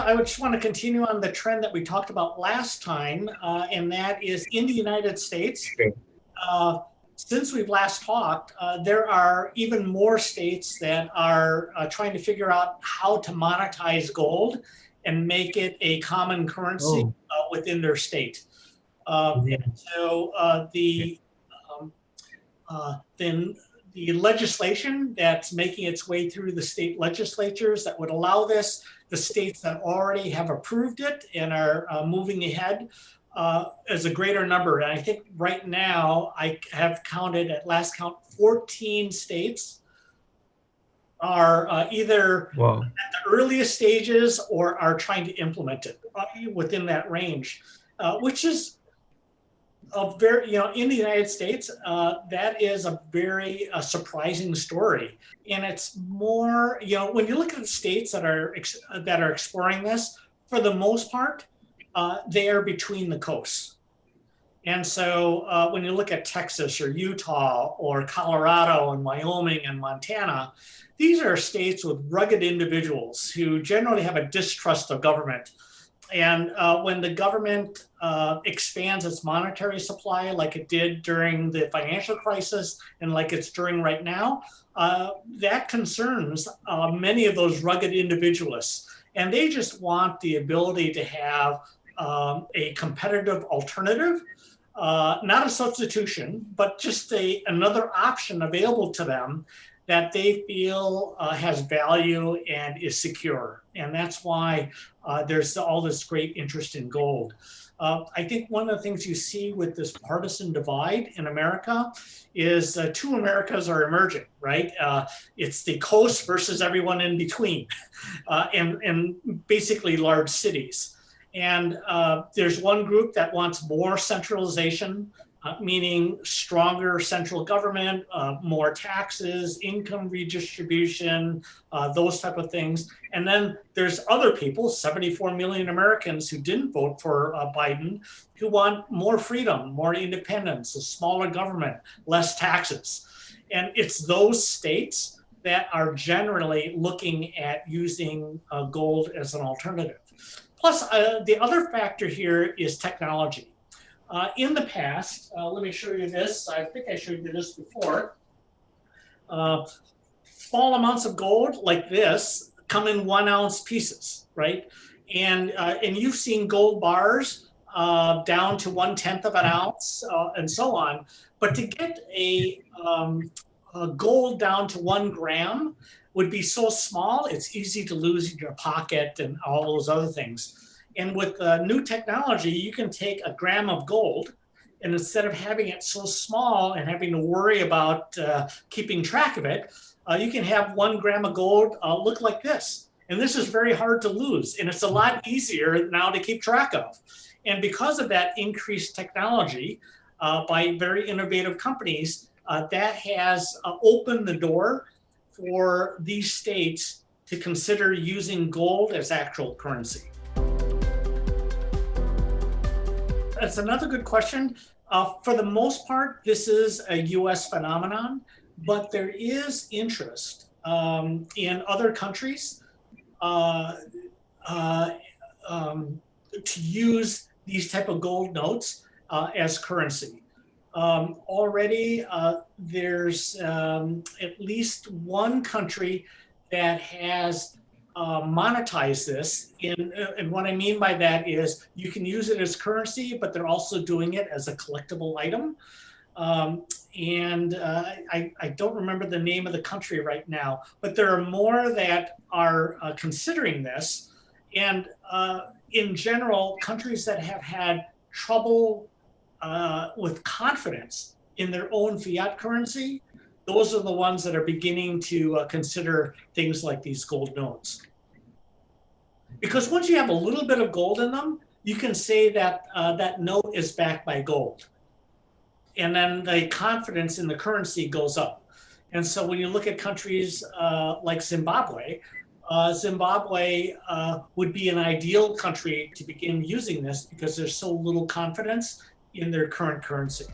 I would just want to continue on the trend that we talked about last time, and that is in the United States. Since we've last talked, there are even more states that are trying to figure out how to monetize gold and make it a common currency within their state. And so then the legislation that's making its way through the state legislatures that would allow this, the states that already have approved it and are moving ahead, is a greater number. And I think right now I have counted at last count 14 states are either at the earliest stages or are trying to implement it within that range, which is a very, in the United States, that is a very surprising story. And it's more, when you look at the states that are exploring this, for the most part, they are between the coasts. And so when you look at Texas or Utah or Colorado and Wyoming and Montana, these are states with rugged individuals who generally have a distrust of government. And when the government expands its monetary supply like it did during the financial crisis and like it's doing right now, that concerns many of those rugged individualists. And they just want the ability to have a competitive alternative, not a substitution, but just another option available to them that they feel has value and is secure. And that's why there's all this great interest in gold. I think one of the things you see with this partisan divide in America is two Americas are emerging, right? It's the coast versus everyone in between, and basically large cities. And there's one group that wants more centralization, meaning stronger central government, more taxes, income redistribution, those type of things. And then there's other people, 74 million Americans who didn't vote for Biden, who want more freedom, more independence, a smaller government, less taxes. And it's those states that are generally looking at using gold as an alternative. Plus, the other factor here is technology. In the past, let me show you this. I think I showed you this before. Small amounts of gold like this come in 1 ounce pieces, right? And you've seen gold bars down to 1/10 of an ounce and so on. But to get a gold down to 1 gram would be so small, it's easy to lose in your pocket and all those other things. And with new technology, you can take a gram of gold, and instead of having it so small and having to worry about keeping track of it, you can have 1 gram of gold look like this. And this is very hard to lose, and it's a lot easier now to keep track of. And because of that increased technology by very innovative companies, that has opened the door for these states to consider using gold as actual currency. That's another good question. For the most part, this is a US phenomenon, but there is interest in other countries to use these type of gold notes as currency. Already, there's at least one country that has monetize this. And what I mean by that is you can use it as currency, but they're also doing it as a collectible item. I don't remember the name of the country right now, but there are more that are considering this. And in general, countries that have had trouble with confidence in their own fiat currency, those are the ones that are beginning to consider things like these gold notes. Because once you have a little bit of gold in them, you can say that that note is backed by gold. And then the confidence in the currency goes up. And so when you look at countries like Zimbabwe, Zimbabwe would be an ideal country to begin using this because there's so little confidence in their current currency.